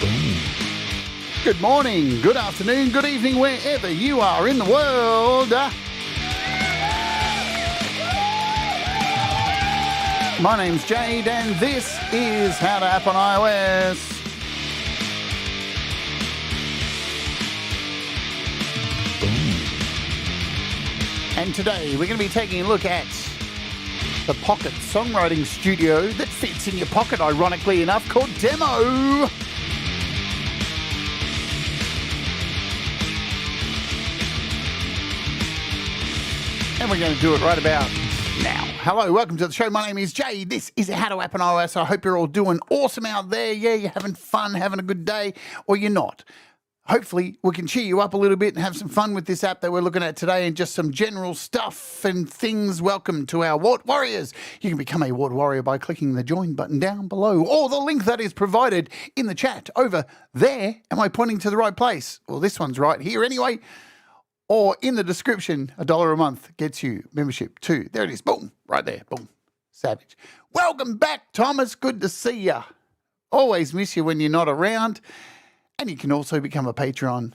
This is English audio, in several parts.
Good morning, good afternoon, good evening, wherever you are in the world. My name's Jade, and this is How to App on iOS. And today we're going to be taking a look at the Pocket Songwriting Studio that fits in your pocket, ironically enough, called Demo. And we're going to do it right about now. Hello, welcome to the show. My name is Jade. This is How to App on iOS. I hope you're all doing awesome out there. Yeah, you're having fun, having a good day, or you're not. Hopefully, we can cheer you up a little bit and have some fun with this app that we're looking at today and just some general stuff and things. Welcome to our Wart Warriors. You can become a Wart Warrior by clicking the join button down below or the link that is provided in the chat over there. Am I pointing to the right place? Well, this one's right here anyway. Or in the description, $1 a month gets you membership too. There it is. Boom. Right there. Boom. Savage. Welcome back, Thomas. Good to see you. Always miss you when you're not around. And you can also become a Patreon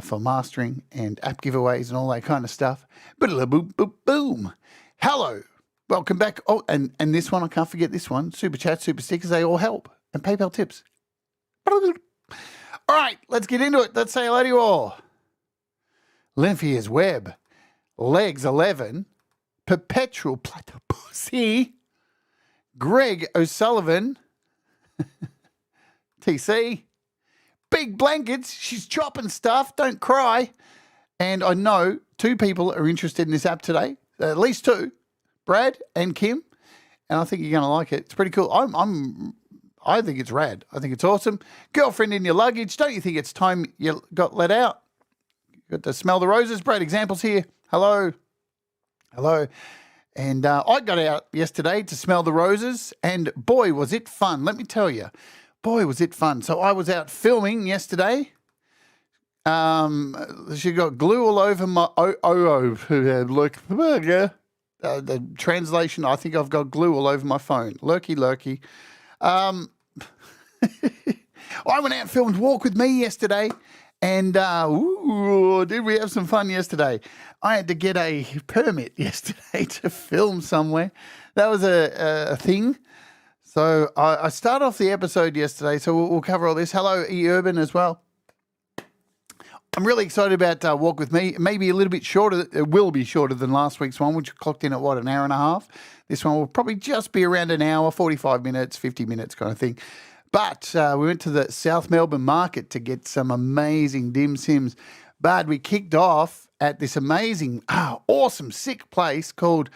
for mastering and app giveaways and all that kind of stuff. Boom, boom, boom, boom. Hello. Welcome back. Oh, and this one, I can't forget this one. SuperChats, SuperStickers, they all help. And PayPal tips. All right, let's get into it. Let's say hello to you all. Lymphia's Web, Legs 11, Perpetual Platypussy, Greg O'Sullivan, TC, Big Blankets, she's chopping stuff, don't cry. And I know two people are interested in this app today, at least two, Brad and Kim, and I think you're going to like it. It's pretty cool. I think it's rad. I think it's awesome. Girlfriend in your luggage, don't you think it's time you got let out? Got to smell the roses. Brad, examples here. Hello. Hello. And I got out yesterday to smell the roses, and boy, was it fun. Let me tell you. Boy, was it fun. So I was out filming yesterday. She got glue all over my... Look. The translation, I think I've got glue all over my phone. Lurky, lurky. I went out and filmed Walk With Me yesterday. And, did we have some fun yesterday? I had to get a permit yesterday to film somewhere. That was a thing. So I started off the episode yesterday, so we'll cover all this. Hello, E-Urban as well. I'm really excited about Walk With Me. It may be a little bit shorter. It will be shorter than last week's one, which clocked in at, an hour and a half. This one will probably just be around an hour, 45 minutes, 50 minutes kind of thing. But we went to the South Melbourne market to get some amazing dim sims. But we kicked off at this amazing, awesome, sick place called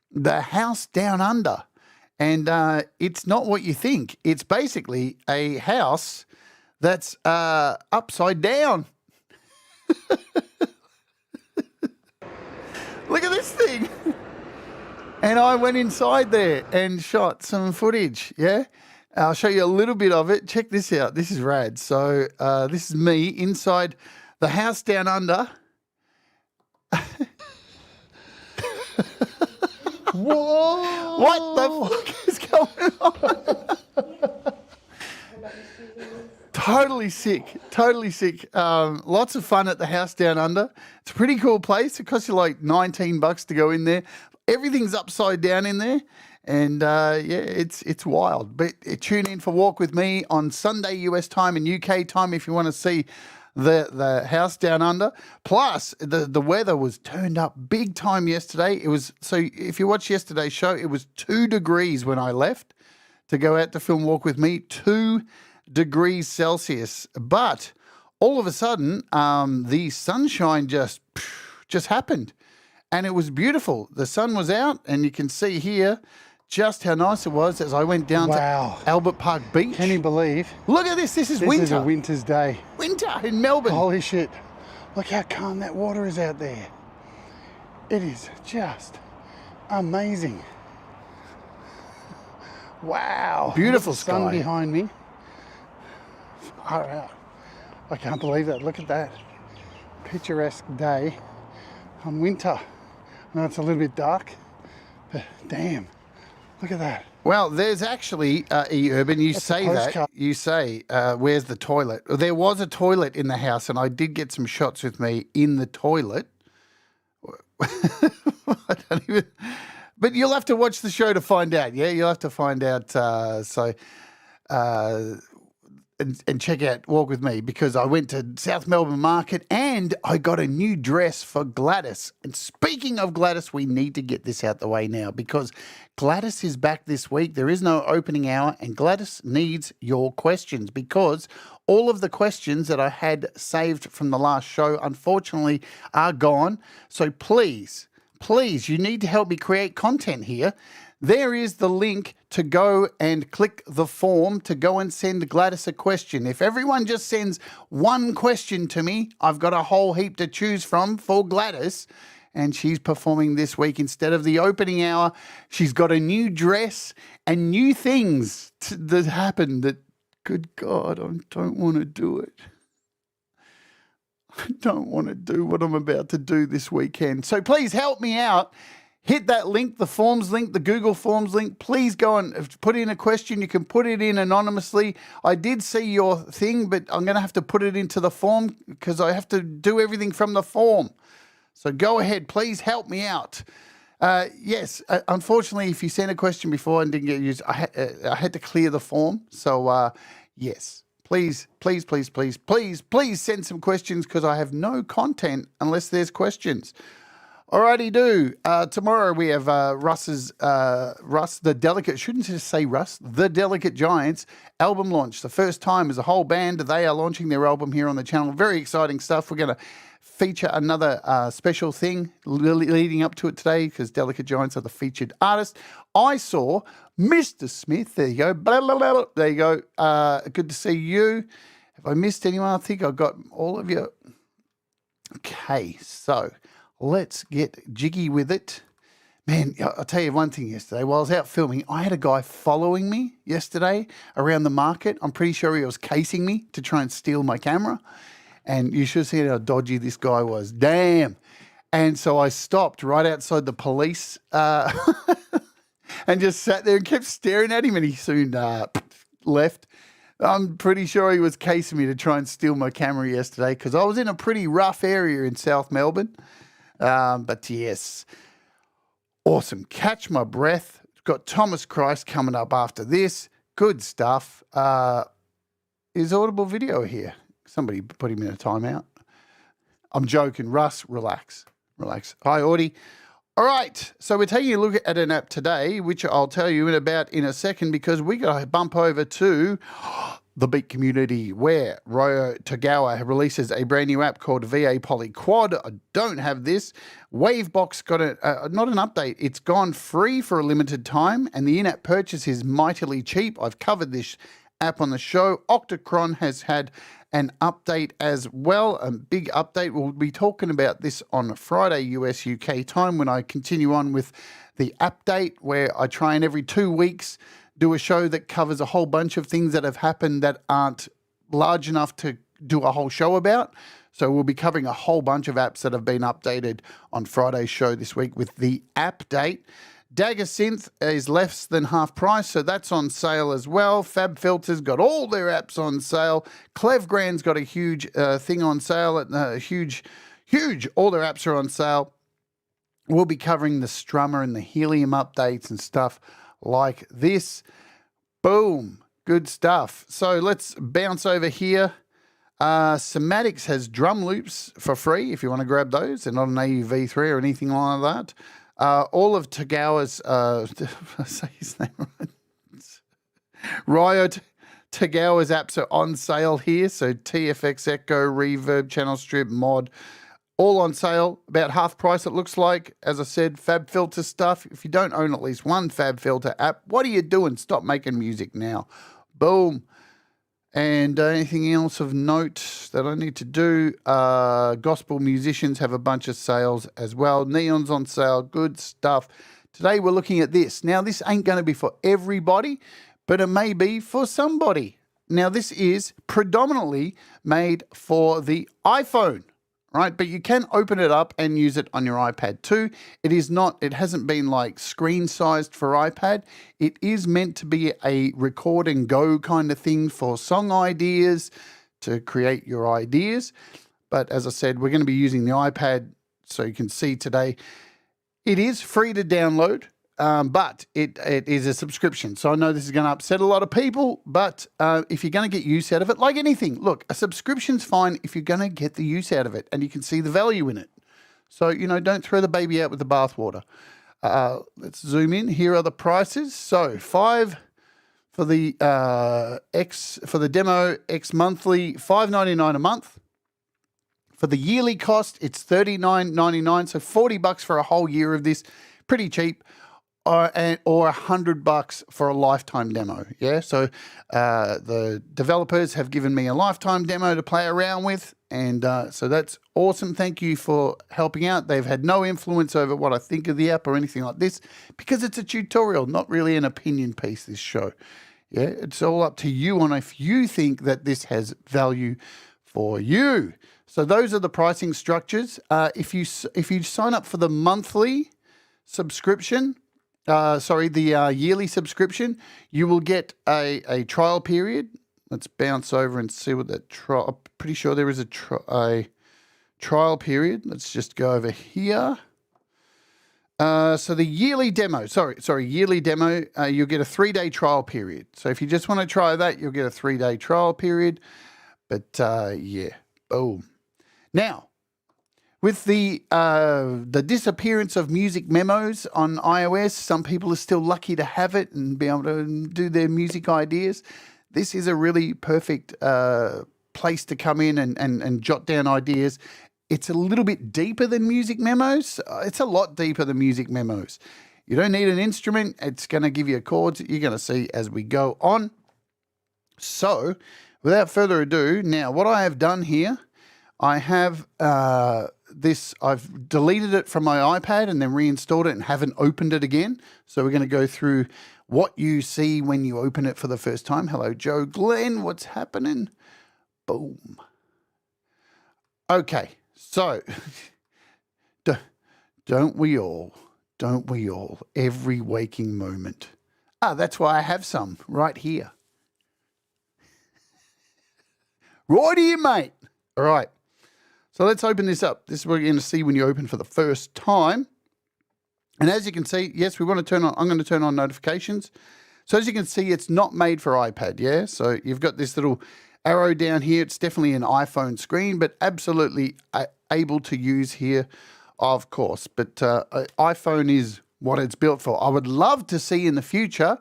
the House Down Under. And it's not what you think. It's basically a house that's upside down. Look at this thing. And I went inside there and shot some footage, yeah? I'll show you a little bit of it. Check this out. This is rad. So this is me inside the House Down Under. Whoa! What the fuck is going on? Totally sick. Totally sick. Lots of fun at the House Down Under. It's a pretty cool place. It costs you like $19 to go in there. Everything's upside down in there. And, it's wild. But tune in for Walk With Me on Sunday US time and UK time if you want to see the House Down Under. Plus, the weather was turned up big time yesterday. It was, so if you watch yesterday's show, it was 2 degrees when I left to go out to film Walk With Me. 2 degrees Celsius. But all of a sudden, the sunshine just happened. And it was beautiful. The sun was out, and you can see here just how nice it was as I went down to Albert Park Beach. Can you believe? Look at this. This is winter. This is a winter's day. Winter in Melbourne. Holy shit. Look how calm that water is out there. It is just amazing. Wow. Beautiful Look at the sun sky behind me. Far out. I can't believe that. Look at that. Picturesque day on winter. I know it's a little bit dark, but damn. Look at that. Well, there's actually, E-Urban, you say that, you say, where's the toilet? There was a toilet in the house, and I did get some shots with me in the toilet. I don't even, but you'll have to watch the show to find out, yeah? You'll have to find out, and check out Walk With Me, because I went to South Melbourne Market and I got a new dress for Gladys. And speaking of Gladys, we need to get this out the way now, because Gladys is back this week. There is no opening hour, and Gladys needs your questions, because all of the questions that I had saved from the last show, unfortunately, are gone. So please, you need to help me create content here. There is the link to go and click the form to go and send Gladys a question. If everyone just sends one question to me, I've got a whole heap to choose from for Gladys, and she's performing this week instead of the opening hour. She's got a new dress and new things that happened that, good God, I don't want to do it. I don't want to do what I'm about to do this weekend. So please help me out. Hit that link, the forms link, the Google Forms link. Please go and put in a question. You can put it in anonymously. I did see your thing, but I'm going to have to put it into the form because I have to do everything from the form. So go ahead. Please help me out. Yes, unfortunately, if you sent a question before and didn't get used, I had to clear the form. So, yes, please send some questions, because I have no content unless there's questions. Alrighty do. Tomorrow we have Russ, the Delicate, shouldn't just say Russ, the Delicate Giants album launch. The first time as a whole band. They are launching their album here on the channel. Very exciting stuff. We're going to feature another special thing leading up to it today, because Delicate Giants are the featured artist. I saw Mr. Smith. There you go. Blah, blah, blah, blah. There you go. Good to see you. Have I missed anyone? I think I got all of you. Okay, so let's get jiggy with it. Man, I'll tell you one thing yesterday. While I was out filming, I had a guy following me yesterday around the market. I'm pretty sure he was casing me to try and steal my camera. And you should have seen how dodgy this guy was. Damn. And so I stopped right outside the police and just sat there and kept staring at him, and he soon left. I'm pretty sure he was casing me to try and steal my camera yesterday, because I was in a pretty rough area in South Melbourne. But yes, awesome. Catch my breath. Got Thomas Christ coming up after this. Good stuff. Is Audible Video here? Somebody put him in a timeout. I'm joking. Russ, relax. Hi, Audie. All right. So we're taking a look at an app today, which I'll tell you in a second, because we got to bump over to the Beat community, where Ryo Tagawa releases a brand new app called VA Poly Quad. I don't have this. Wavebox got not an update. It's gone free for a limited time, and the in-app purchase is mightily cheap. I've covered this app on the show. Octocron has had an update as well, a big update. We'll be talking about this on Friday, US UK time, when I continue on with the update, where I try and every 2 weeks do a show that covers a whole bunch of things that have happened that aren't large enough to do a whole show about. So we'll be covering a whole bunch of apps that have been updated on Friday's show this week with the update. Dagger Synth is less than half price, so that's on sale as well. Fab Filter's got all their apps on sale. Clevgran's got a huge thing on sale. Huge. All their apps are on sale. We'll be covering the Strummer and the Helium updates and stuff like this. Boom. Good stuff. So let's bounce over here. Somatics has drum loops for free if you want to grab those. They're not an AUV3 or anything like that. All of Tagawa's, say his name right, Ryo Tagawa's apps are on sale here. So TFX, Echo, Reverb, Channel Strip, Mod, all on sale, about half price it looks like. As I said, Fab Filter stuff. If you don't own at least one Fab Filter app, what are you doing? Stop making music now. Boom. And anything else of note that I need to do? Gospel musicians have a bunch of sales as well. Neon's on sale. Good stuff. Today we're looking at this. Now, this ain't going to be for everybody, but it may be for somebody. Now, this is predominantly made for the iPhone, right? But you can open it up and use it on your iPad too. It hasn't been like screen sized for iPad. It is meant to be a record and go kind of thing for song ideas, to create your ideas. But as I said, we're going to be using the iPad, so you can see today. It is free to download, but it is a subscription. So I know this is going to upset a lot of people, but if you're going to get use out of it, like anything, look, a subscription's fine if you're going to get the use out of it and you can see the value in it. So, don't throw the baby out with the bathwater. Let's zoom in. Here are the prices. So $5 for the demo, X monthly, $5.99 a month. For the yearly cost, it's $39.99, so $40 for a whole year of this, pretty cheap, or $100 for a lifetime demo. Yeah, so the developers have given me a lifetime demo to play around with, and so that's awesome. Thank you for helping out. They've had no influence over what I think of the app or anything like this, because it's a tutorial, not really an opinion piece, this show. Yeah, it's all up to you on if you think that this has value for you. So those are the pricing structures. If you sign up for the monthly subscription, the yearly subscription, you will get a trial period. Let's bounce over and see what that trial. I'm pretty sure there is a trial period. Let's just go over here. So the yearly demo, yearly demo, you'll get a 3-day trial period. So if you just want to try that, you'll get a 3-day trial period. But yeah, boom. Now, with the disappearance of music memos on iOS, some people are still lucky to have it and be able to do their music ideas. This is a really perfect place to come in and jot down ideas. It's a little bit deeper than music memos. It's a lot deeper than music memos. You don't need an instrument. It's going to give you chords that you're going to see as we go on. So, without further ado, now what I have done here, I have I've deleted it from my iPad and then reinstalled it and haven't opened it again. So we're going to go through what you see when you open it for the first time. Hello, Joe Glenn. What's happening? Boom. Okay, so don't we all, every waking moment. That's why I have some right here. Right here, mate. All right. So let's open this up. This is what you're going to see when you open for the first time. And as you can see, yes, I'm going to turn on notifications. So as you can see, it's not made for iPad, yeah? So you've got this little arrow down here. It's definitely an iPhone screen, but absolutely able to use here, of course. But iPhone is what it's built for. I would love to see in the future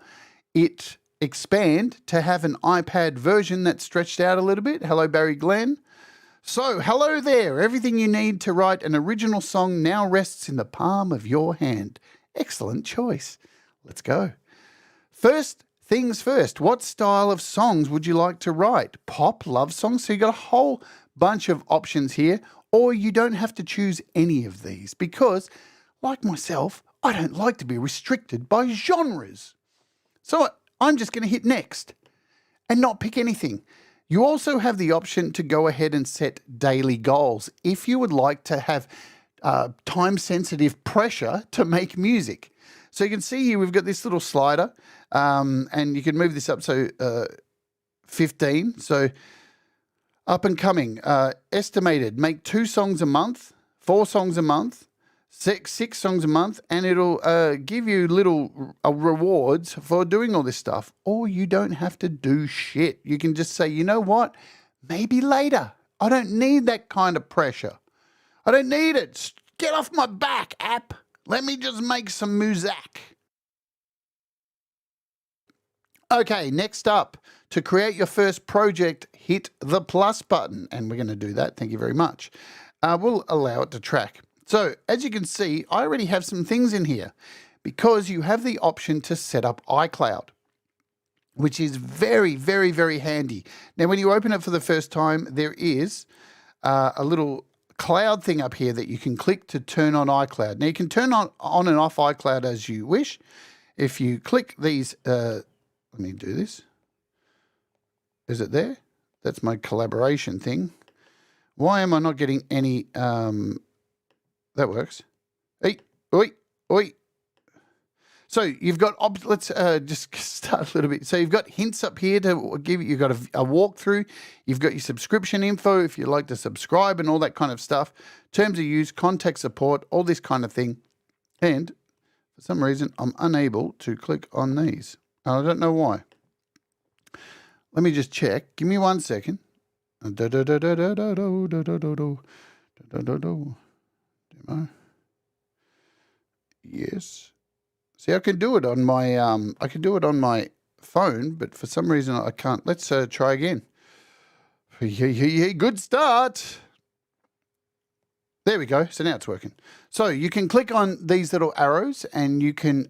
it expand to have an iPad version that's stretched out a little bit. Hello, Barry Glenn. So, hello there. Everything you need to write an original song now rests in the palm of your hand. Excellent choice. Let's go. First things first, what style of songs would you like to write? Pop, love songs? So you got a whole bunch of options here, or you don't have to choose any of these because, like myself, I don't like to be restricted by genres. So I'm just going to hit next and not pick anything. You also have the option to go ahead and set daily goals if you would like to have time-sensitive pressure to make music. So you can see here we've got this little slider, and you can move this up so 15. So up and coming, estimated, make 2 songs a month, 4 songs a month, six songs a month, and it'll give you little rewards for doing all this stuff. Or you don't have to do shit. You can just say, you know what? Maybe later. I don't need that kind of pressure. I don't need it. Get off my back, app. Let me just make some music. Okay, next up, to create your first project, hit the plus button. And we're going to do that. Thank you very much. We'll allow it to track. So as you can see, I already have some things in here because you have the option to set up iCloud, which is very, very, very handy. Now, when you open it for the first time, there is a little cloud thing up here that you can click to turn on iCloud. Now, you can turn on and off iCloud as you wish. If you click these, let me do this. Is it there? That's my collaboration thing. Why am I not getting any? That works. Hey, oi, oi. So you've got, let's just start a little bit. So you've got hints up here to give you, you've got a walkthrough. You've got your subscription info if you'd like to subscribe and all that kind of stuff. Terms of use, contact support, all this kind of thing. And for some reason, I'm unable to click on these. And I don't know why. Let me just check. Give me 1 second. Demo. Yes. See, I can do it on my phone, but for some reason I can't. Let's try again. Good start. There we go. So now it's working. So you can click on these little arrows and you can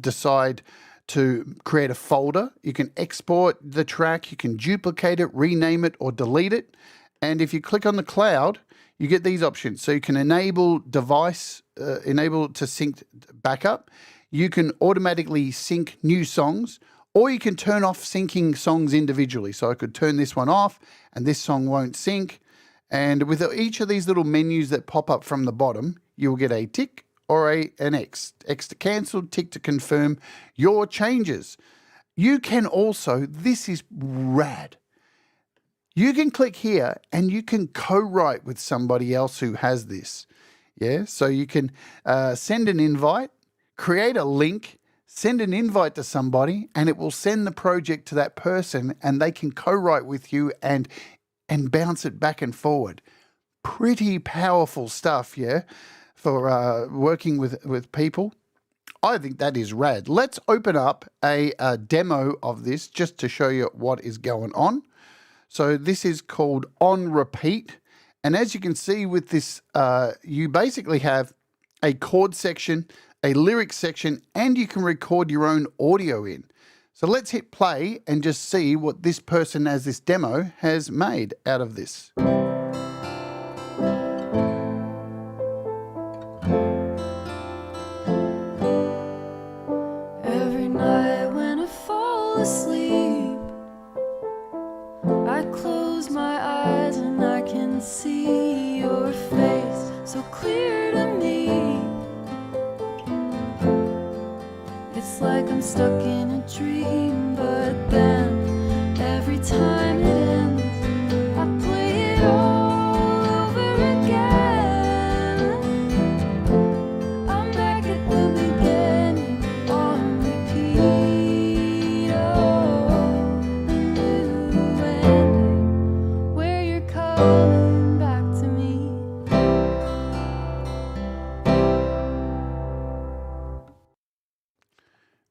decide to create a folder. You can export the track. You can duplicate it, rename it, or delete it. And if you click on the cloud, you get these options. So you can enable device, enable to sync backup. You can automatically sync new songs, or you can turn off syncing songs individually. So I could turn this one off and this song won't sync. And with each of these little menus that pop up from the bottom, you will get a tick or an X. X to cancel, tick to confirm your changes. You can also, this is rad, you can click here and you can co-write with somebody else who has this. Yeah, so you can send an invite, create a link, send an invite to somebody, and it will send the project to that person and they can co-write with you and bounce it back and forward. Pretty powerful stuff, yeah, for working with people. I think that is rad. Let's open up a demo of this just to show you what is going on. So this is called On Repeat. And as you can see with this, you basically have a chord section, a lyrics section, and you can record your own audio in. So let's hit play and just see what this person as this demo has made out of this. Every night when I fall asleep, I close my eyes and I can see your face so clear to me. It's like I'm stuck in a dream, but then every time it ends, I play it all over again. I'm back at the beginning, on repeat. Oh, a new ending, where you're coming back to me.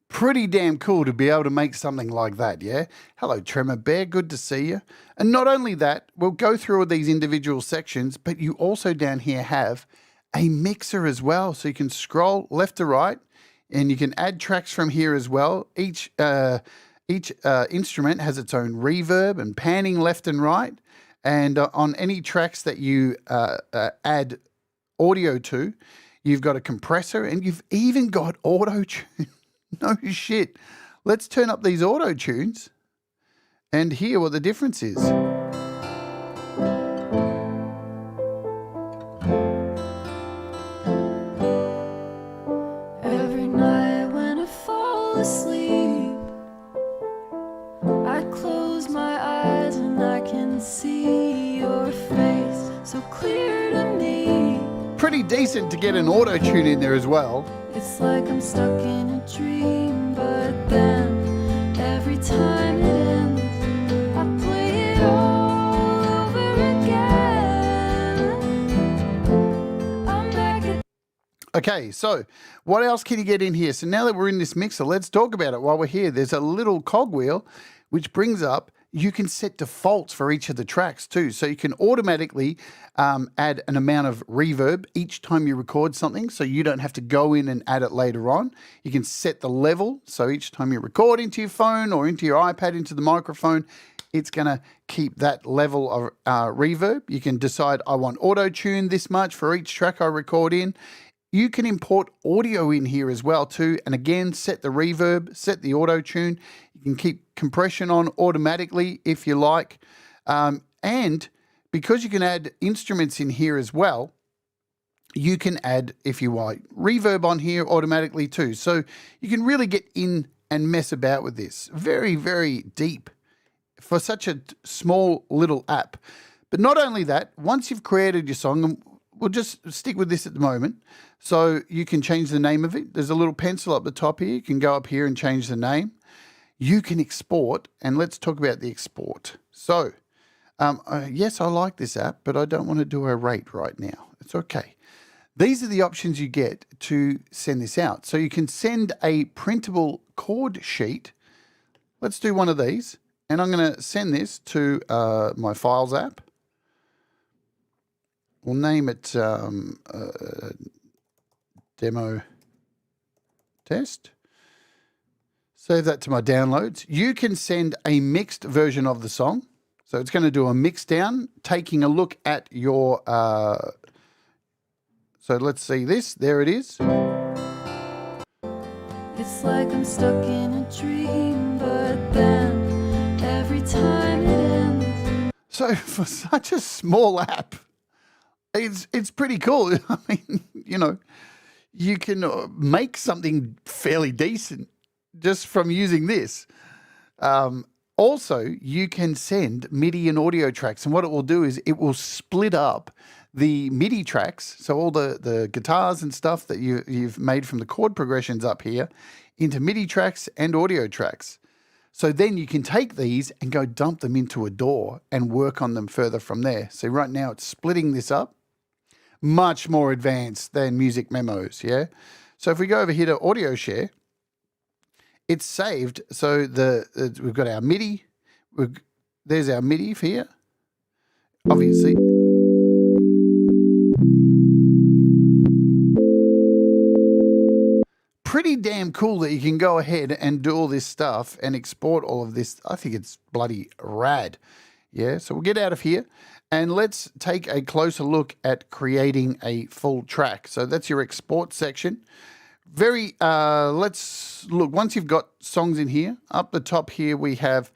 Pretty damn cool to be able to make something like that, yeah? Hello, Tremor Bear, good to see you. And not only that, we'll go through all these individual sections, but you also down here have a mixer as well. So you can scroll left to right, and you can add tracks from here as well. Each instrument has its own reverb and panning left and right. And on any tracks that you add audio to, you've got a compressor, and you've even got auto-tune. No shit. Let's turn up these auto tunes and hear what the difference is. Every night when I fall asleep, I close my eyes and I can see your face so clear to me. Pretty decent to get an auto tune in there as well. It's like I'm stuck in a dream, but then every time it ends, I play it all over again. I'm back at Okay, so what else can you get in here? So now that we're in this mixer, let's talk about it while we're here. There's a little cogwheel which brings up, you can set defaults for each of the tracks too. So you can automatically add an amount of reverb each time you record something, so you don't have to go in and add it later on. You can set the level, so each time you record into your phone or into your iPad, into the microphone, it's going to keep that level of reverb. You can decide, I want auto-tune this much for each track I record in. You can import audio in here as well too, and again, set the reverb, set the auto-tune. You can keep compression on automatically if you like. And because you can add instruments in here as well, you can add, if you want, reverb on here automatically too. So you can really get in and mess about with this. Very, very deep for such a small little app. But not only that, once you've created your song, and we'll just stick with this at the moment, so you can change the name of it. There's a little pencil up the top here. You can go up here and change the name. You can export, and let's talk about the export. So, yes, I like this app, but I don't want to do a rate right now. It's okay. These are the options you get to send this out. So you can send a printable chord sheet. Let's do one of these, and I'm going to send this to my Files app. We'll name it Demo Test. Save that to my downloads. You can send a mixed version of the song. So it's going to do a mix down, taking a look at your... so let's see this. There it is. It's like I'm stuck in a dream, but then every time it ends. So for such a small app, it's pretty cool. I mean, you know, you can make something fairly decent just from using this. Also, you can send MIDI and audio tracks, and what it will do is it will split up the MIDI tracks, so all the guitars and stuff that you've made from the chord progressions up here, into MIDI tracks and audio tracks. So then you can take these and go dump them into a DAW and work on them further from there. So right now it's splitting this up, much more advanced than Music Memos, yeah? So if we go over here to Audio Share, it's saved. So we've got our MIDI. There's our MIDI here, obviously. Pretty damn cool that you can go ahead and do all this stuff and export all of this. I think it's bloody rad. Yeah, so we'll get out of here and let's take a closer look at creating a full track. So that's your export section. Let's look, once you've got songs in here, up the top here we have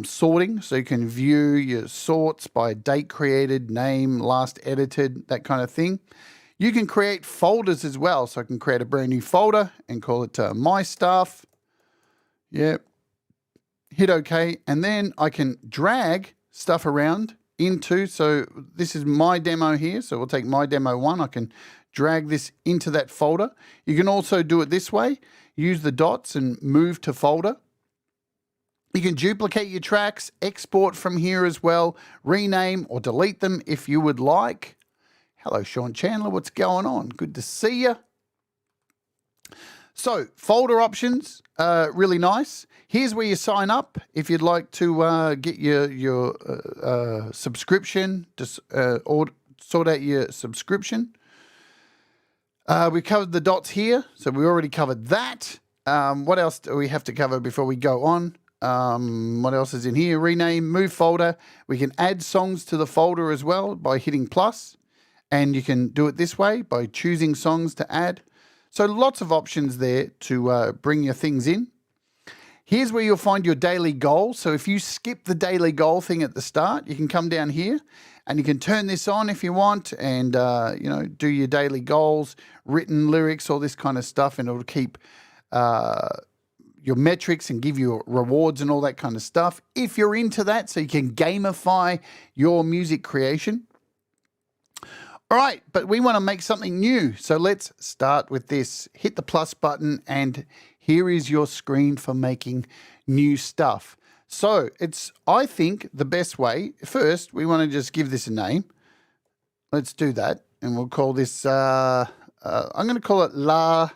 sorting, so you can view your sorts by date created, name, last edited, that kind of thing. You can create folders as well, so I can create a brand new folder and call it My Stuff. Yep. Hit OK, and then I can drag stuff around into, so this is my demo here, so we'll take my demo 1, I can drag this into that folder. You can also do it this way, use the dots and move to folder. You can duplicate your tracks, export from here as well, rename or delete them if you would like. Hello, Sean Chandler, what's going on? Good to see you. So, folder options, really nice. Here's where you sign up if you'd like to get your subscription, or sort out your subscription. We covered the dots here, so we already covered that. What else do we have to cover before we go on? What else is in here? Rename, move folder. We can add songs to the folder as well by hitting plus, and you can do it this way by choosing songs to add. So lots of options there to bring your things in. Here's where you'll find your daily goal. So if you skip the daily goal thing at the start, you can come down here and you can turn this on if you want and, you know, do your daily goals, written lyrics, all this kind of stuff, and it'll keep your metrics and give you rewards and all that kind of stuff. If you're into that, so you can gamify your music creation. All right, but we want to make something new. So let's start with this. Hit the plus button and here is your screen for making new stuff. So it's, I think, the best way. First, we want to just give this a name. Let's do that. And we'll call this, I'm going to call it La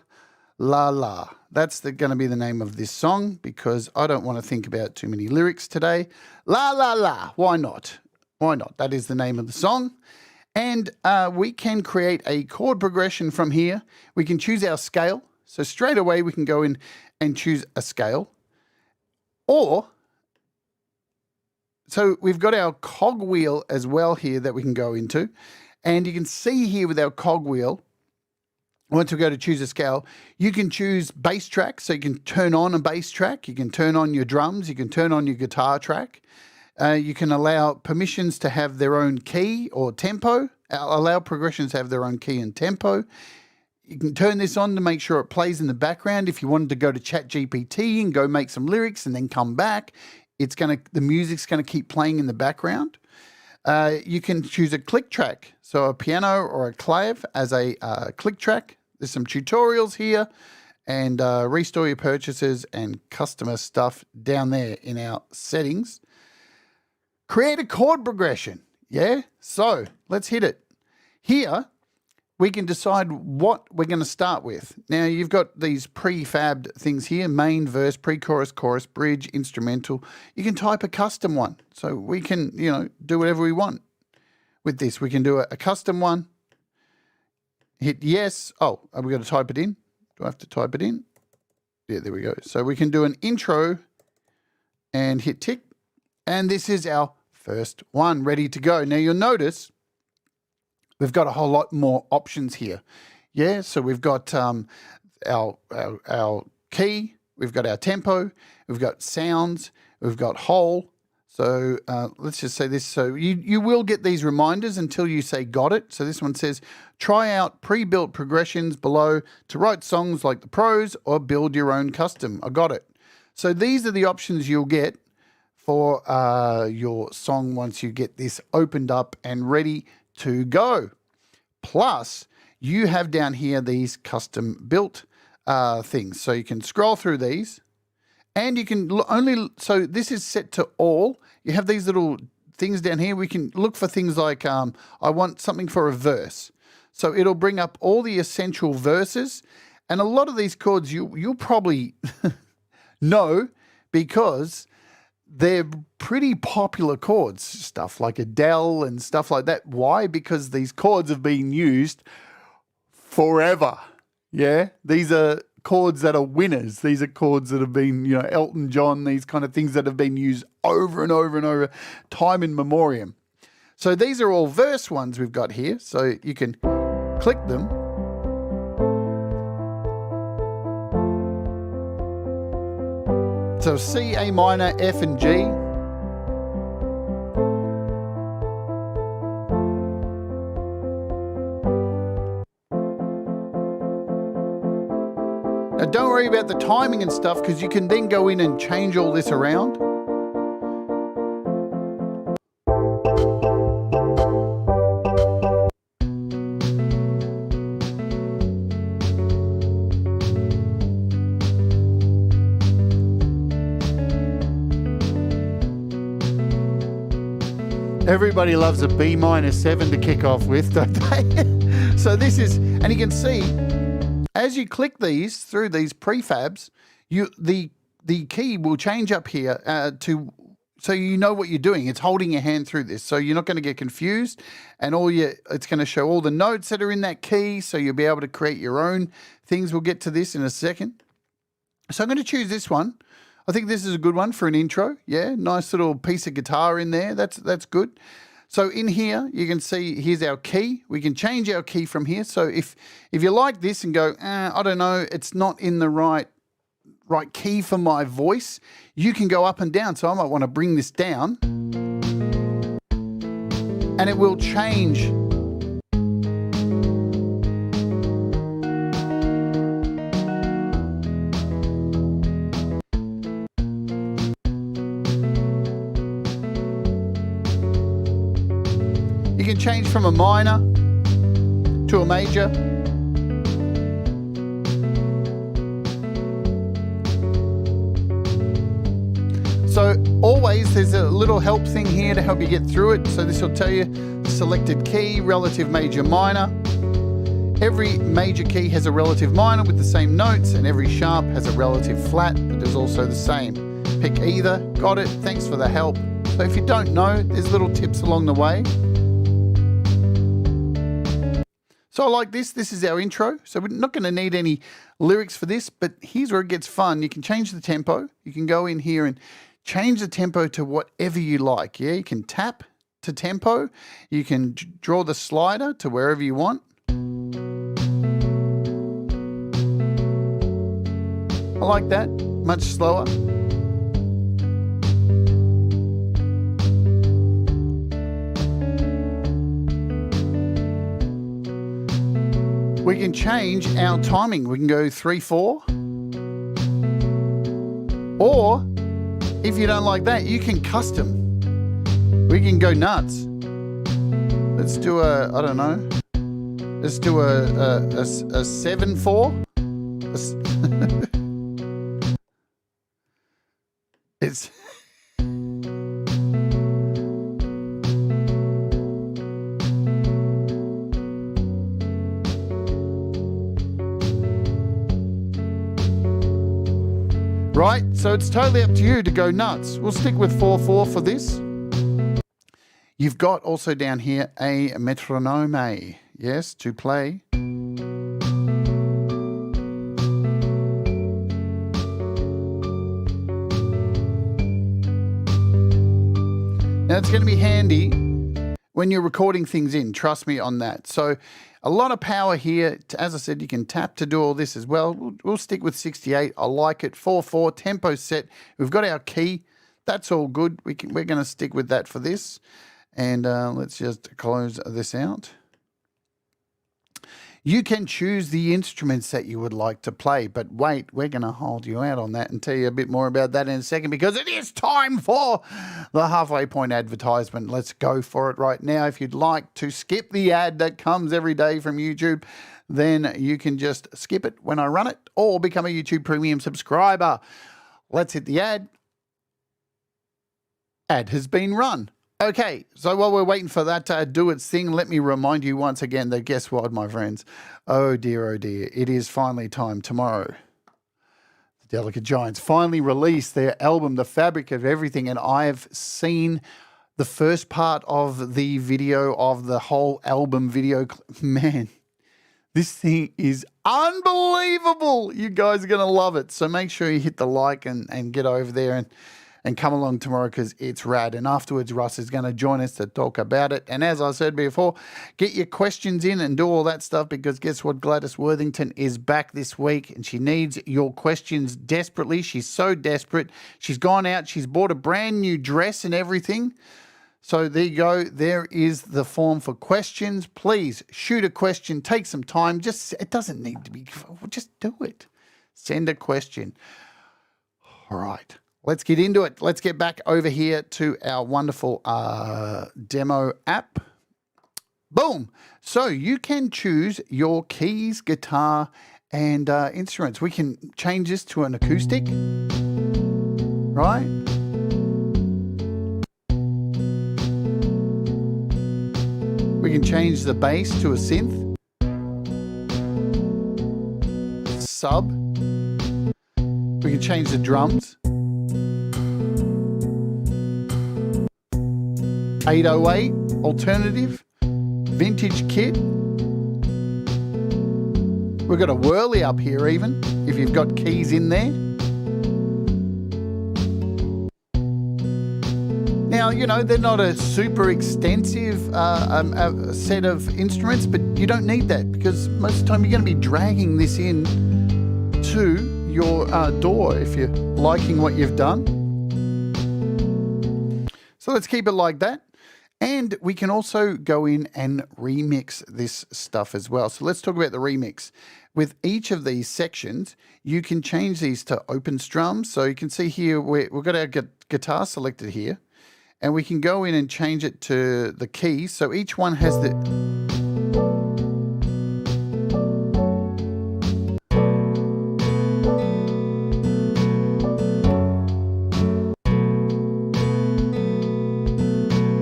La La. That's going to be the name of this song because I don't want to think about too many lyrics today. La La La. Why not? Why not? That is the name of the song. And we can create a chord progression from here. We can choose our scale. So straight away we can go in and choose a scale. Or, so we've got our cogwheel as well here that we can go into. And you can see here with our cogwheel, once we go to choose a scale, you can choose bass track. So you can turn on a bass track. You can turn on your drums. You can turn on your guitar track. You can allow permissions to have their own key or tempo, allow progressions to have their own key and tempo. You can turn this on to make sure it plays in the background. If you wanted to go to ChatGPT and go make some lyrics and then come back, the music's gonna keep playing in the background. You can choose a click track, so a piano or a clave as a click track. There's some tutorials here, and restore your purchases and customer stuff down there in our settings. Create a chord progression. Yeah, so let's hit it. Here, we can decide what we're going to start with. Now, you've got these prefabbed things here, main, verse, pre-chorus, chorus, bridge, instrumental. You can type a custom one. So we can, do whatever we want with this. We can do a custom one. Hit yes. Oh, have we got to type it in? Do I have to type it in? Yeah, there we go. So we can do an intro and hit tick. And this is our first one ready to go. Now, you'll notice we've got a whole lot more options here. Yeah, so we've got our key, we've got our tempo, we've got sounds, we've got whole. So let's just say this. So you will get these reminders until you say got it. So this one says, try out pre-built progressions below to write songs like the pros or build your own custom. I got it. So these are the options you'll get for your song once you get this opened up and ready to go. Plus, you have down here these custom built things. So you can scroll through these. And you can so this is set to all. You have these little things down here. We can look for things like, I want something for a verse. So it'll bring up all the essential verses. And a lot of these chords you'll probably know because they're pretty popular chords, stuff like Adele and stuff like that. Why? Because these chords have been used forever. Yeah, these are chords that are winners. These are chords that have been, Elton John, these kind of things that have been used over and over and over, time in memoriam. So these are all verse ones we've got here. So you can click them. So C, A minor, F and G. Now don't worry about the timing and stuff because you can then go in and change all this around. Everybody loves a B minor 7 to kick off with, don't they? So this is, and you can see, as you click these through these prefabs, the key will change up here so you know what you're doing. It's holding your hand through this, so you're not going to get confused, and it's going to show all the notes that are in that key, so you'll be able to create your own things. We'll get to this in a second. So I'm going to choose this one. I think this is a good one for an intro. Yeah, nice little piece of guitar in there. That's good. So in here, you can see here's our key. We can change our key from here. So if you like this and go, I don't know, it's not in the right key for my voice, you can go up and down. So I might want to bring this down, and it will change. You can change from a minor to a major. So always there's a little help thing here to help you get through it. So this will tell you selected key, relative major, minor. Every major key has a relative minor with the same notes, and every sharp has a relative flat that is also the same. Pick either. Got it. Thanks for the help. So if you don't know, there's little tips along the way. So like this is our intro. So we're not going to need any lyrics for this, but here's where it gets fun. You can change the tempo. You can go in here and change the tempo to whatever you like. Yeah, you can tap to tempo. You can draw the slider to wherever you want. I like that, much slower. We can change our timing. We can go 3/4. Or if you don't like that, you can custom. We can go nuts. Let's do a, I don't know. Let's do a 7/4. It's right, so it's totally up to you to go nuts. We'll stick with 4/4 for this. You've got also down here a metronome, yes, to play. Now it's going to be handy when you're recording things in, trust me on that. So a lot of power here. As I said, you can tap to do all this as well. We'll stick with 68. I like it. 4/4, tempo set. We've got our key. That's all good. We're going to stick with that for this. And let's just close this out. You can choose the instruments that you would like to play, but wait, we're going to hold you out on that and tell you a bit more about that in a second, because it is time for the halfway point advertisement. Let's go for it right now. If you'd like to skip the ad that comes every day from YouTube, then you can just skip it when I run it or become a YouTube Premium subscriber. Let's hit the ad. Ad has been run. Okay, so while we're waiting for that to do its thing, let me remind you once again that guess what, my friends? Oh dear, it is finally time tomorrow. The Delicate Giants finally released their album, The Fabric of Everything, and I've seen the first part of the video of the whole album video. Man, this thing is unbelievable. You guys are going to love it. So make sure you hit the like and get over there and come along tomorrow, because it's rad. And afterwards, Russ is going to join us to talk about it. And as I said before, get your questions in and do all that stuff, because guess what? Gladys Worthington is back this week and she needs your questions desperately. She's so desperate. She's gone out. She's bought a brand new dress and everything. So there you go. There is the form for questions. Please shoot a question. Take some time. It doesn't need to be, just do it. Send a question. All right. Let's get into it. Let's get back over here to our wonderful demo app. Boom. So you can choose your keys, guitar, and instruments. We can change this to an acoustic, right? We can change the bass to a synth, sub. We can change the drums. 808, alternative, vintage kit. We've got a whirly up here even, if you've got keys in there. Now, you know, they're not a super extensive set of instruments, but you don't need that, because most of the time you're going to be dragging this in to your door if you're liking what you've done. So let's keep it like that. And we can also go in and remix this stuff as well. So let's talk about the remix. With each of these sections, you can change these to open strums. So you can see here, we've got our guitar selected here. And we can go in and change it to the key. So each one has the...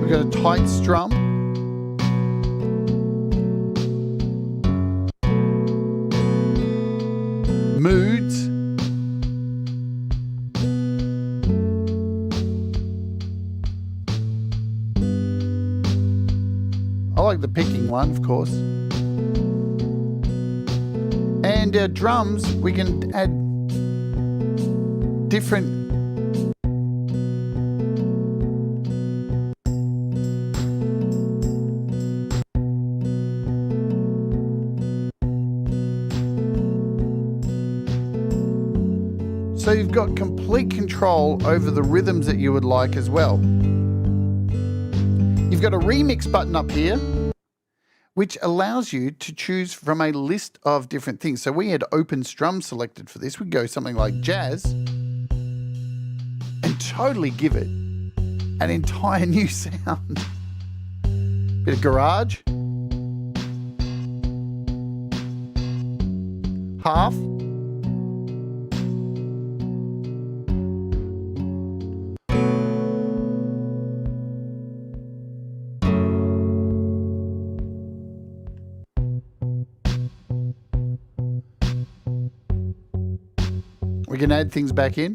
Got a tight strum. Moods. I like the picking one, of course. And drums, we can add different So you've got complete control over the rhythms that you would like as well. You've got a remix button up here, which allows you to choose from a list of different things. So we had open strum selected for this. We'd go something like jazz and totally give it an entire new sound. Bit of garage. Half. We can add things back in.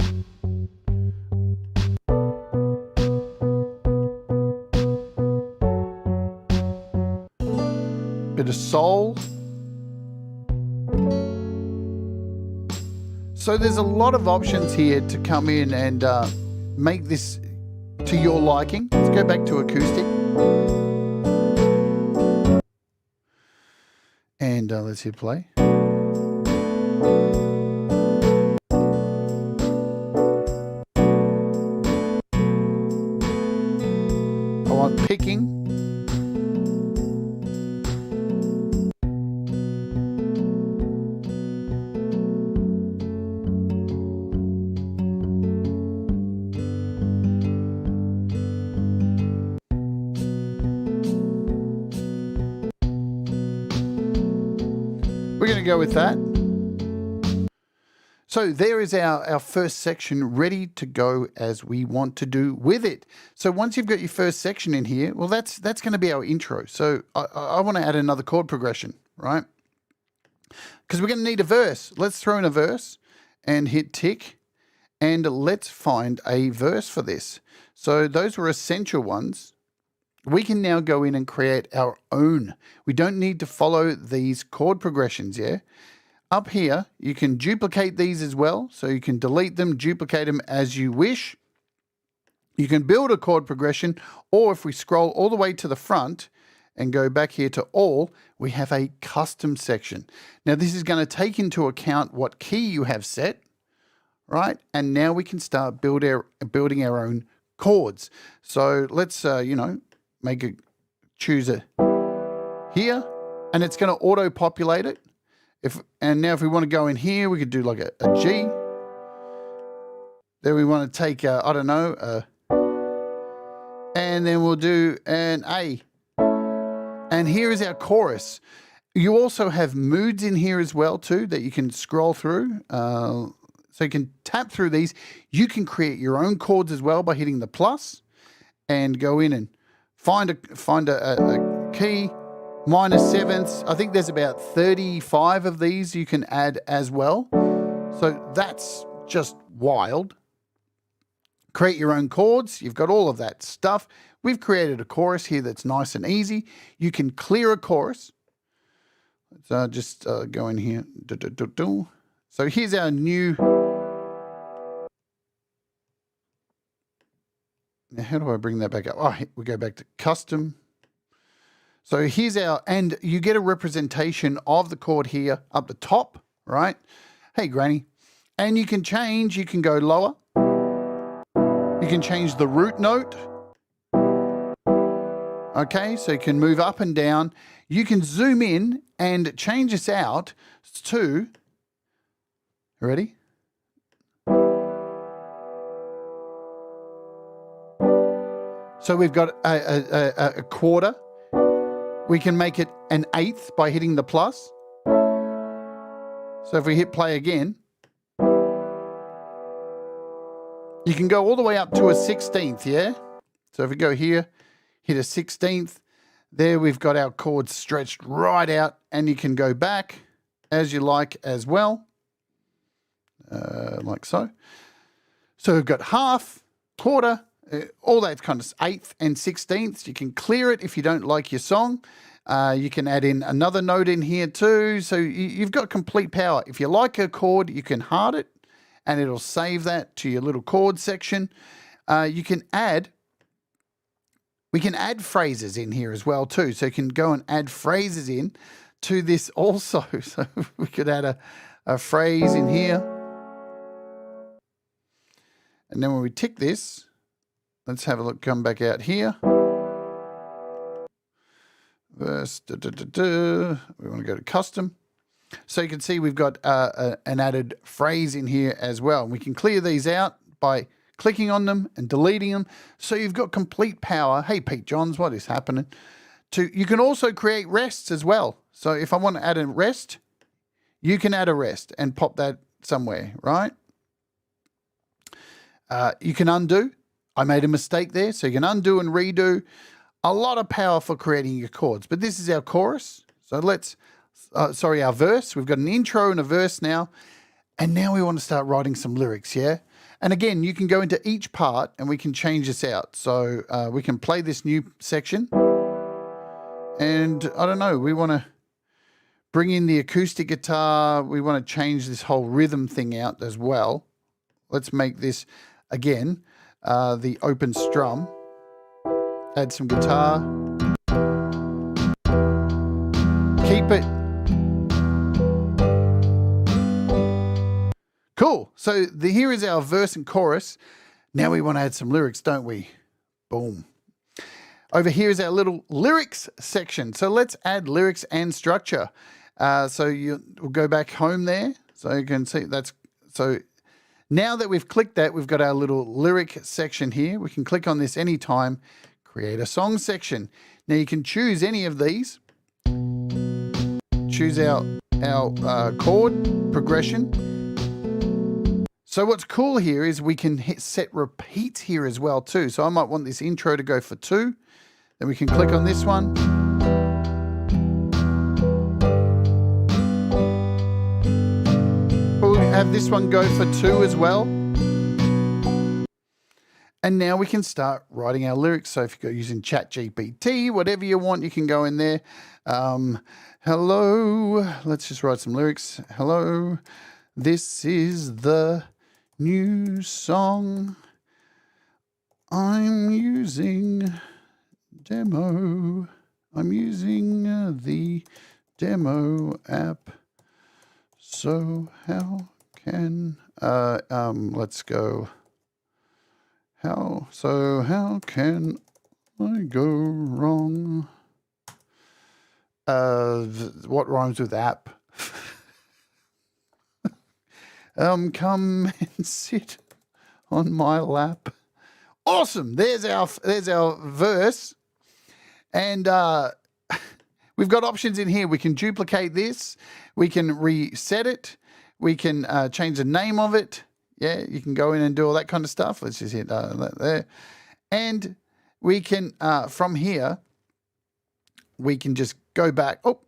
Bit of soul. So there's a lot of options here to come in and make this to your liking. Let's go back to acoustic. And let's hit play. I want picking. We're going to go with that. So there is our first section ready to go as we want to do with it. So once you've got your first section in here, well, that's going to be our intro. So I want to add another chord progression, right? Because we're going to need a verse. Let's throw in a verse and hit tick. And let's find a verse for this. So those were essential ones. We can now go in and create our own. We don't need to follow these chord progressions, yeah? Up here, you can duplicate these as well. So you can delete them, duplicate them as you wish. You can build a chord progression, or if we scroll all the way to the front and go back here to all, we have a custom section. Now this is going to take into account what key you have set, right? And now we can start building our own chords. So let's, choose a here, and it's going to auto-populate it. And now if we want to go in here, we could do like a G. Then we want to take, and then we'll do an A. And here is our chorus. You also have moods in here as well too that you can scroll through. So you can tap through these. You can create your own chords as well by hitting the plus and go in and find a key, minor sevenths. I think there's about 35 of these you can add as well. So that's just wild. Create your own chords. You've got all of that stuff. We've created a chorus here that's nice and easy. You can clear a chorus. Let's just go in here. So here's our new. Now, how do I bring that back up? Oh, we go back to custom. So here's our, and you get a representation of the chord here up the top, right? Hey, Granny. And you can change, you can go lower. You can change the root note. Okay, so you can move up and down. You can zoom in and change this out to, ready? So we've got a quarter. We can make it an eighth by hitting the plus. So if we hit play again, you can go all the way up to a 16th, yeah? So if we go here, hit a 16th, there we've got our chords stretched right out, and you can go back as you like as well, like so. So we've got half, quarter, all that kind of eighth and 16ths. You can clear it if you don't like your song. You can add in another note in here too. So you've got complete power. If you like a chord, you can hard it and it'll save that to your little chord section. We can add phrases in here as well too. So you can go and add phrases in to this also. So we could add a phrase in here. And then when we tick this, let's have a look, come back out here. verse. We want to go to custom. So you can see we've got an added phrase in here as well. We can clear these out by clicking on them and deleting them. So you've got complete power. Hey, Pete Johns, what is happening? You can also create rests as well. So if I want to add a rest, you can add a rest and pop that somewhere, right? You can undo. I made a mistake there. So you can undo and redo. A lot of power for creating your chords. But this is our chorus. So let's, our verse. We've got an intro and a verse now. And now we want to start writing some lyrics, yeah? And again, you can go into each part and we can change this out. So we can play this new section. And I don't know, we want to bring in the acoustic guitar. We want to change this whole rhythm thing out as well. Let's make this, again, the open strum. Add some guitar. Keep it. Cool. So here is our verse and chorus. Now we want to add some lyrics, don't we? Boom. Over here is our little lyrics section. So let's add lyrics and structure. So we'll go back home there. So you can see so now that we've clicked that, we've got our little lyric section here. We can click on this anytime, create a song section. Now you can choose any of these. Choose our chord progression. So what's cool here is we can set repeats here as well too. So I might want this intro to go for 2. Then we can click on this one. We'll have this one go for 2 as well. And now we can start writing our lyrics. So if you're using ChatGPT, whatever you want, you can go in there. Hello, let's just write some lyrics. Hello, this is the new song I'm using. Demo. I'm using the demo app. So how can let's go. How can I go wrong? What rhymes with app? Come and sit on my lap. Awesome. There's our verse. And we've got options in here. We can duplicate this. We can reset it. We can change the name of it. Yeah, you can go in and do all that kind of stuff. Let's just hit that there. And we can, from here, we can just go back. Oh,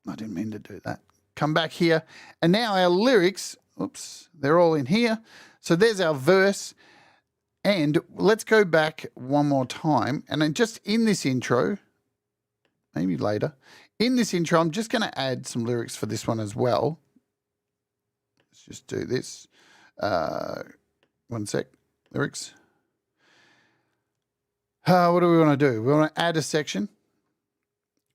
I didn't mean to do that. Come back here. And now our lyrics, oops, they're all in here. So there's our verse. And let's go back one more time. And then just in this intro, maybe later, in this intro, I'm just going to add some lyrics for this one as well. Let's just do this. One sec. Lyrics. What do we want to do? We want to add a section.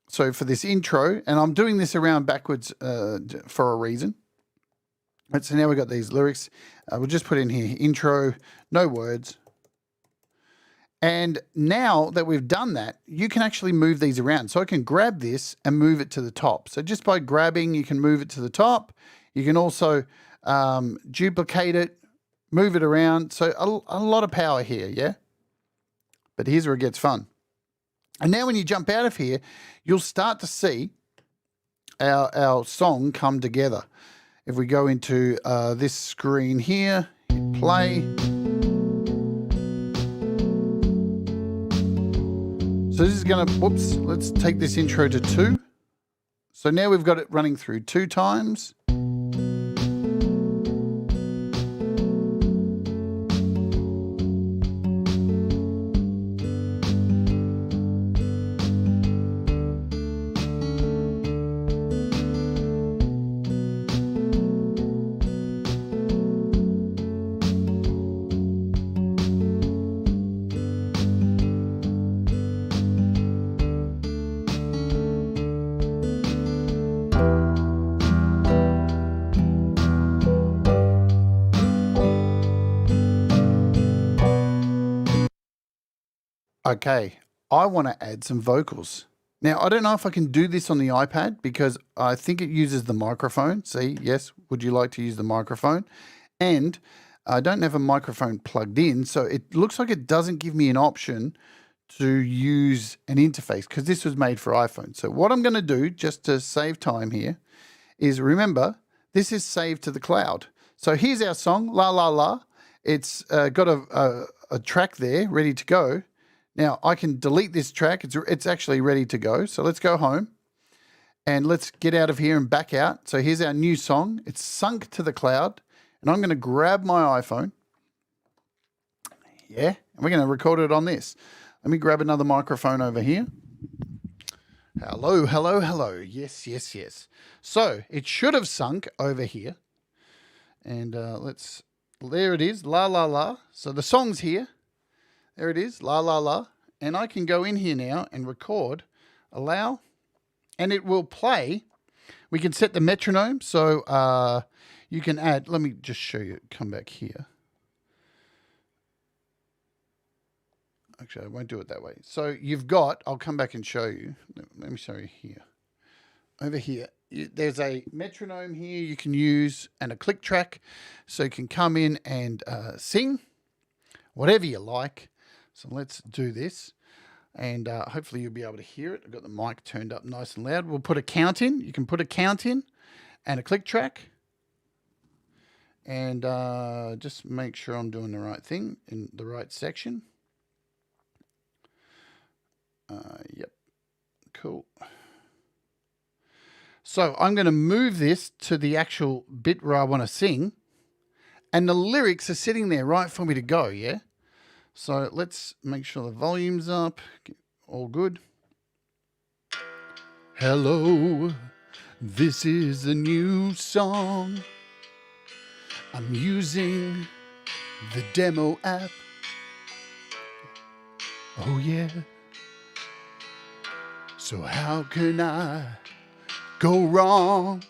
So for this intro, and I'm doing this around backwards for a reason. Right, so now we've got these lyrics. We'll just put in here intro, no words. And now that we've done that, you can actually move these around. So I can grab this and move it to the top. So just by grabbing, you can move it to the top. You can also duplicate it, move it around. So a lot of power here, yeah? But here's where it gets fun. And now when you jump out of here, you'll start to see our song come together. If we go into this screen here, hit play. So this is going to, whoops, let's take this intro to 2. So now we've got it running through 2 times. Okay, I want to add some vocals. Now, I don't know if I can do this on the iPad because I think it uses the microphone. See, yes, would you like to use the microphone? And I don't have a microphone plugged in, so it looks like it doesn't give me an option to use an interface because this was made for iPhone. So what I'm going to do, just to save time here, is remember, this is saved to the cloud. So here's our song, La La La. It's got a track there ready to go. Now, I can delete this track. It's actually ready to go. So let's go home and let's get out of here and back out. So here's our new song. It's sunk to the cloud. And I'm going to grab my iPhone. Yeah, and we're going to record it on this. Let me grab another microphone over here. Hello, hello, hello. Yes, yes, yes. So it should have sunk over here. And there it is, La La La. So the song's here. There it is, La La La. And I can go in here now and record, allow, and it will play. We can set the metronome. So you can add, let me just show you, come back here. Actually, I won't do it that way. So you've got, I'll come back and show you. Let me show you here. Over here, there's a metronome here you can use and a click track. So you can come in and sing whatever you like. So let's do this. And hopefully you'll be able to hear it. I've got the mic turned up nice and loud. We'll put a count in. You can put a count in and a click track. And just make sure I'm doing the right thing in the right section. Yep, cool. So I'm going to move this to the actual bit where I want to sing. And the lyrics are sitting there right for me to go, yeah? So let's make sure the volume's up. All good. Hello, this is a new song. I'm using the demo app. Oh yeah. So how can I go wrong?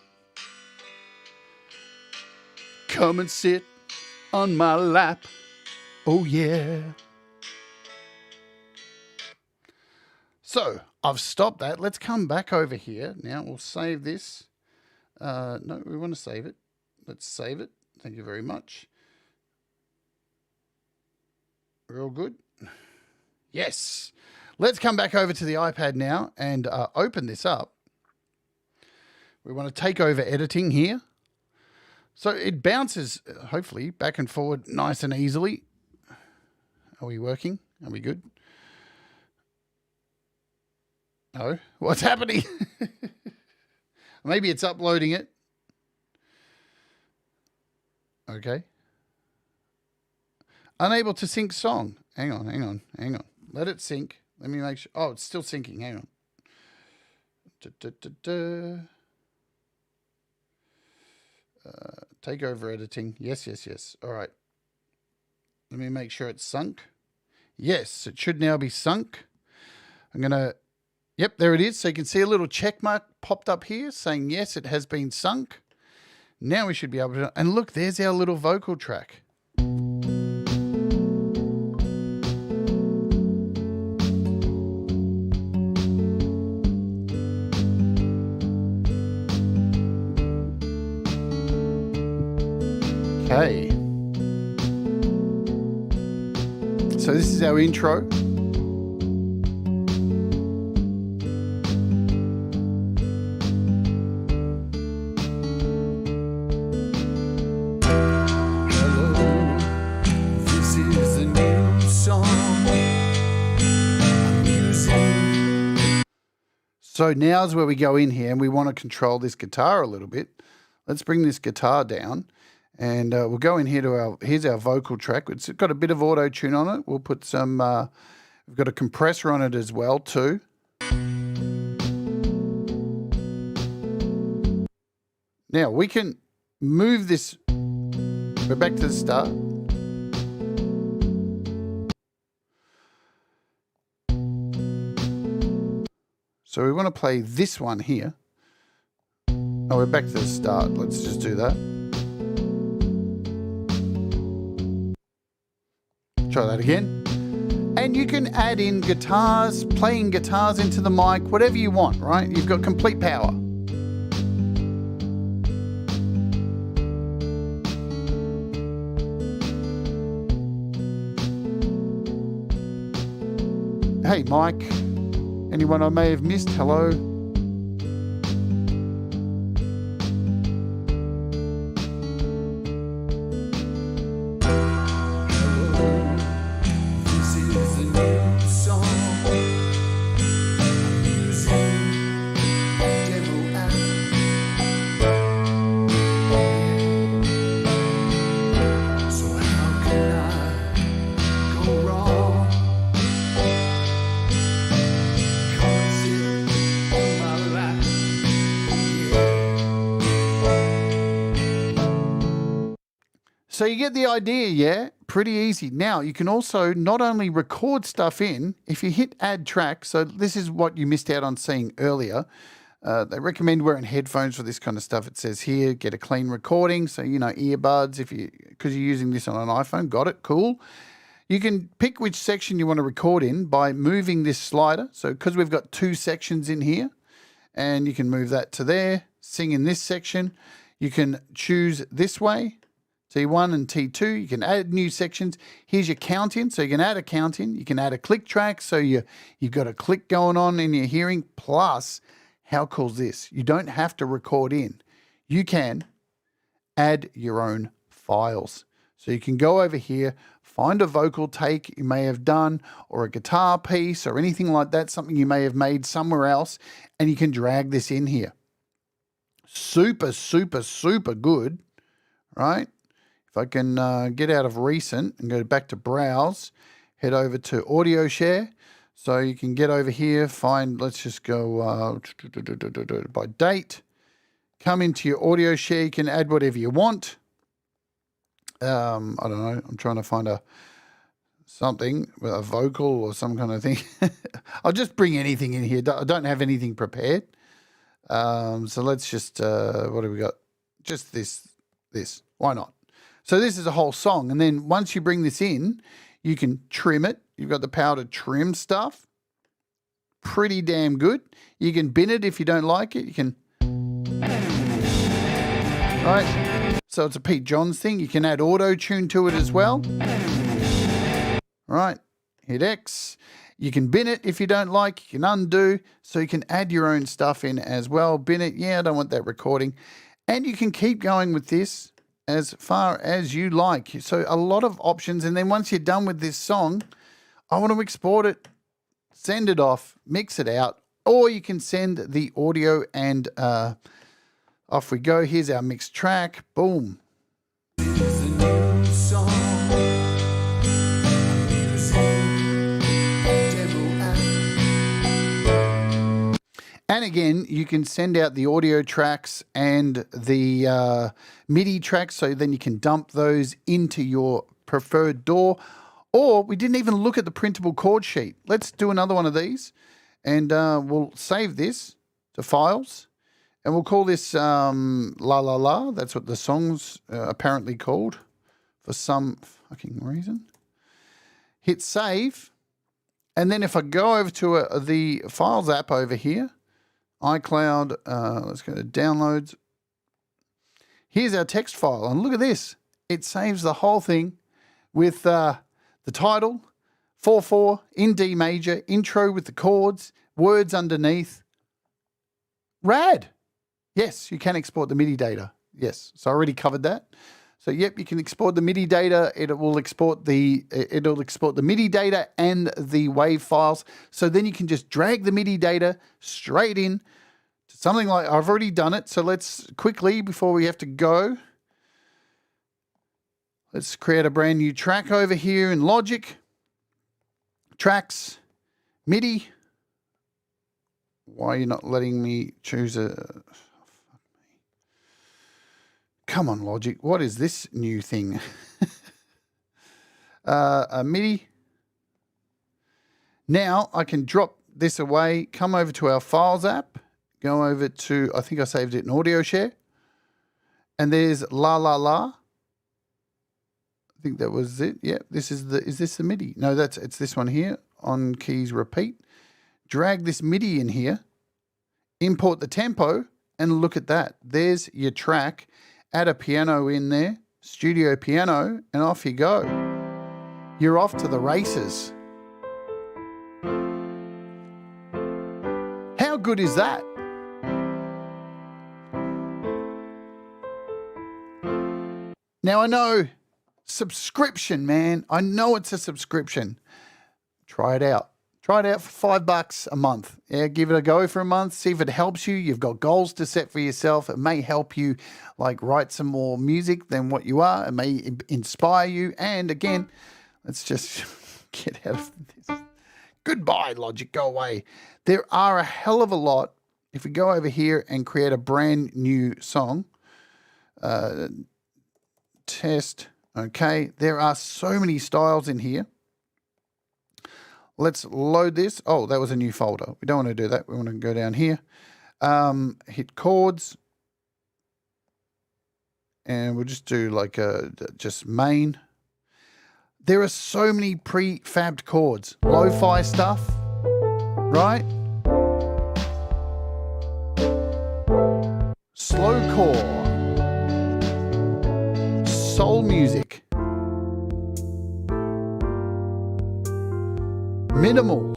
Come and sit on my lap. Oh yeah. So I've stopped that. Let's come back over here. Now we'll save this. No, we want to save it. Let's save it. Thank you very much. Real good. Yes. Let's come back over to the iPad now and open this up. We want to take over editing here. So it bounces, hopefully, back and forward nice and easily. Are we working? Are we good? No? What's happening? Maybe it's uploading it. Okay. Unable to sync song. Hang on, hang on, hang on. Let it sync. Let me make sure. Oh, it's still syncing. Hang on. Take over editing. Yes, yes, yes. All right. Let me make sure it's sunk. Yes, it should now be sunk. I'm going to... Yep, there it is. So you can see a little check mark popped up here saying, yes, it has been sunk. Now we should be able to... And look, there's our little vocal track. Okay. So this is our intro. So now's where we go in here and we want to control this guitar a little bit. Let's bring this guitar down and we'll go in here to here's our vocal track. It's got a bit of auto tune on it. We'll put some, we've got a compressor on it as well too. Now we can move this, we're back to the start. So we want to play this one here. Oh, we're back to the start. Let's just do that. Try that again. And you can add in guitars, playing guitars into the mic, whatever you want, right? You've got complete power. Hey, Mike. Anyone I may have missed? Hello. So you get the idea, yeah? Pretty easy. Now, you can also not only record stuff in, if you hit add track, so this is what you missed out on seeing earlier. They recommend wearing headphones for this kind of stuff. It says here, get a clean recording. So, you know, earbuds, because you're using this on an iPhone. Got it, cool. You can pick which section you want to record in by moving this slider. So because we've got 2 sections in here, and you can move that to there, sing in this section. You can choose this way. T1 and T2, you can add new sections. Here's your count in, so you can add a count in. You can add a click track, so you've got a click going on in your hearing. Plus, how cool is this? You don't have to record in. You can add your own files. So you can go over here, find a vocal take you may have done, or a guitar piece, or anything like that, something you may have made somewhere else, and you can drag this in here. Super, super, super good, right? If I can get out of recent and go back to browse, head over to audio share. So you can get over here, find, let's just go by date, come into your audio share. You can add whatever you want. I don't know. I'm trying to find something, a vocal or some kind of thing. I'll just bring anything in here. I don't have anything prepared. So let's just, what do we got? Just this. Why not? So this is a whole song. And then once you bring this in, you can trim it. You've got the power to trim stuff. Pretty damn good. You can bin it if you don't like it. You can, right? So it's a Pete Johns thing. You can add auto-tune to it as well. Right, hit X. You can bin it if you don't like. You can undo. So you can add your own stuff in as well. Bin it. Yeah, I don't want that recording. And you can keep going with this as far as you like. So a lot of options. And then once you're done with this song, I want to export it, send it off, mix it out, or you can send the audio and off we go. Here's our mixed track. Boom. And again, you can send out the audio tracks and the MIDI tracks, so then you can dump those into your preferred DAW. Or we didn't even look at the printable chord sheet. Let's do another one of these, and we'll save this to files, and we'll call this La La La. That's what the song's apparently called for some fucking reason. Hit save, and then if I go over to the Files app over here, iCloud, let's go to downloads. Here's our text file, and look at this. It saves the whole thing with the title, 4/4 in D major, intro with the chords, words underneath. Rad. Yes, you can export the MIDI data. Yes, so I already covered that. So yep, you can export the MIDI data. It'll export the MIDI data and the WAV files. So then you can just drag the MIDI data straight in to something like, I've already done it. So let's quickly, before we have to go, let's create a brand new track over here in Logic. Tracks, MIDI. Why are you not letting me choose a... Come on, Logic. What is this new thing? A MIDI. Now I can drop this away, come over to our Files app, go over to, I think I saved it in Audio Share. And there's La La La. I think that was it. Yeah, this is this the MIDI? No, it's this one here. On keys repeat. Drag this MIDI in here, import the tempo, and look at that. There's your track. Add a piano in there, studio piano, and off you go. You're off to the races. How good is that? Now I know, subscription, man. I know it's a subscription. Try it out. Try it out for $5 a month. Yeah, give it a go for a month. See if it helps you. You've got goals to set for yourself. It may help you like write some more music than what you are. It may inspire you. And again, let's just get out of this. Goodbye, Logic. Go away. There are a hell of a lot. If we go over here and create a brand new song, test. Okay, there are so many styles in here. Let's load this. Oh, that was a new folder. We don't want to do that. We want to go down here. Hit chords. And we'll just do like just main. There are so many prefabbed chords. Lo-fi stuff, right? Slowcore. Soul music. Minimal.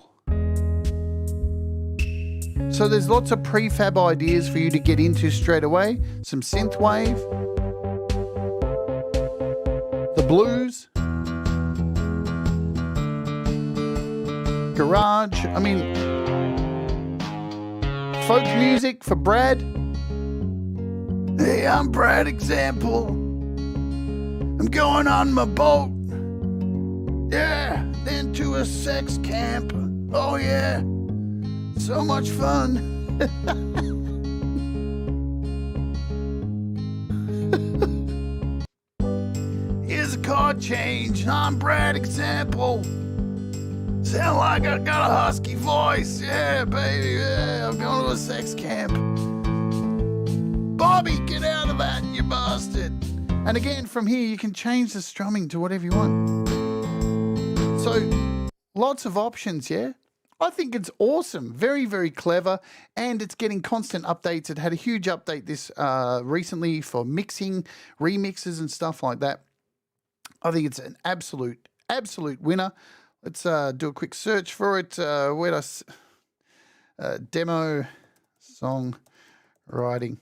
So there's lots of prefab ideas for you to get into straight away. Some synthwave, the blues, garage. I mean, folk music for Brad. Hey, I'm Brad Example. I'm going on my boat. Yeah. Into a sex camp. Oh yeah, so much fun. Here's a chord change. I'm Brad Example. Sound like I got a husky voice. Yeah, baby. Yeah, I'm going to a sex camp. Bobby, get out of that, you bastard. And again, from here, you can change the strumming to whatever you want. So lots of options, yeah? I think it's awesome. Very, very clever. And it's getting constant updates. It had a huge update this recently for mixing, remixes and stuff like that. I think it's an absolute winner. Let's do a quick search for it. Where does demo songwriting?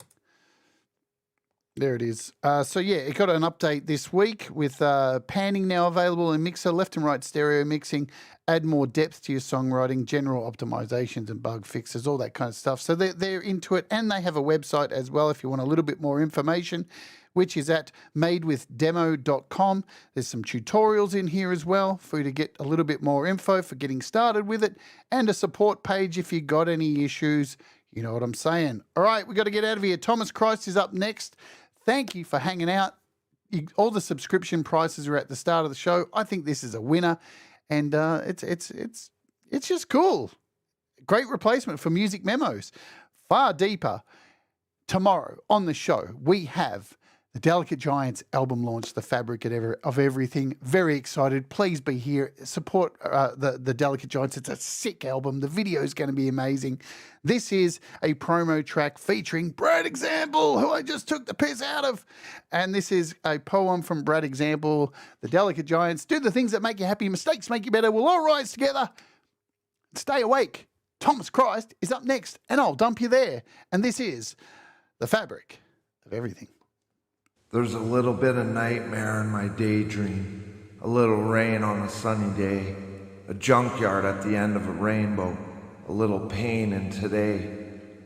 There it is. So yeah, it got an update this week with panning now available in Mixer, left and right stereo mixing, add more depth to your songwriting, general optimizations and bug fixes, all that kind of stuff. So they're into it, and they have a website as well if you want a little bit more information, which is at madewithdemo.com. There's some tutorials in here as well for you to get a little bit more info for getting started with it, and a support page if you got any issues. You know what I'm saying. All right, we got to get out of here. Thomas Christ is up next. Thank you for hanging out. All the subscription prices are at the start of the show. I think this is a winner, and it's just cool. Great replacement for music memos. Far deeper. Tomorrow on the show, we have the Delicate Giants album launch, The Fabric of Everything. Very excited. Please be here. Support the Delicate Giants. It's a sick album. The video is going to be amazing. This is a promo track featuring Brad Example, who I just took the piss out of. And this is a poem from Brad Example. The Delicate Giants. Do the things that make you happy. Mistakes make you better. We'll all rise together. Stay awake. Thomas Christ is up next, and I'll dump you there. And this is The Fabric of Everything. There's a little bit of nightmare in my daydream, a little rain on a sunny day, a junkyard at the end of a rainbow, a little pain in today.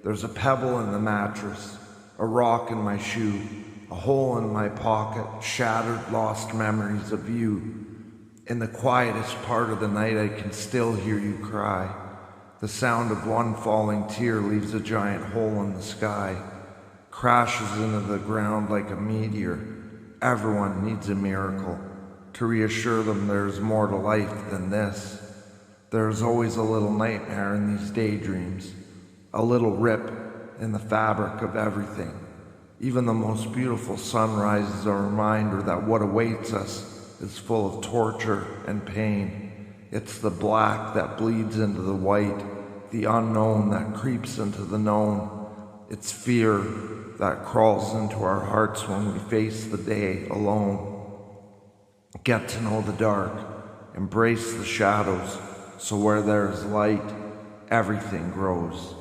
There's a pebble in the mattress, a rock in my shoe, a hole in my pocket, shattered, lost memories of you. In the quietest part of the night, I can still hear you cry. The sound of one falling tear leaves a giant hole in the sky, crashes into the ground like a meteor. Everyone needs a miracle to reassure them there's more to life than this. There's always a little nightmare in these daydreams, a little rip in the fabric of everything. Even the most beautiful sunrise is a reminder that what awaits us is full of torture and pain. It's the black that bleeds into the white, the unknown that creeps into the known. It's fear that crawls into our hearts when we face the day alone. Get to know the dark, embrace the shadows, so where there is light, everything grows.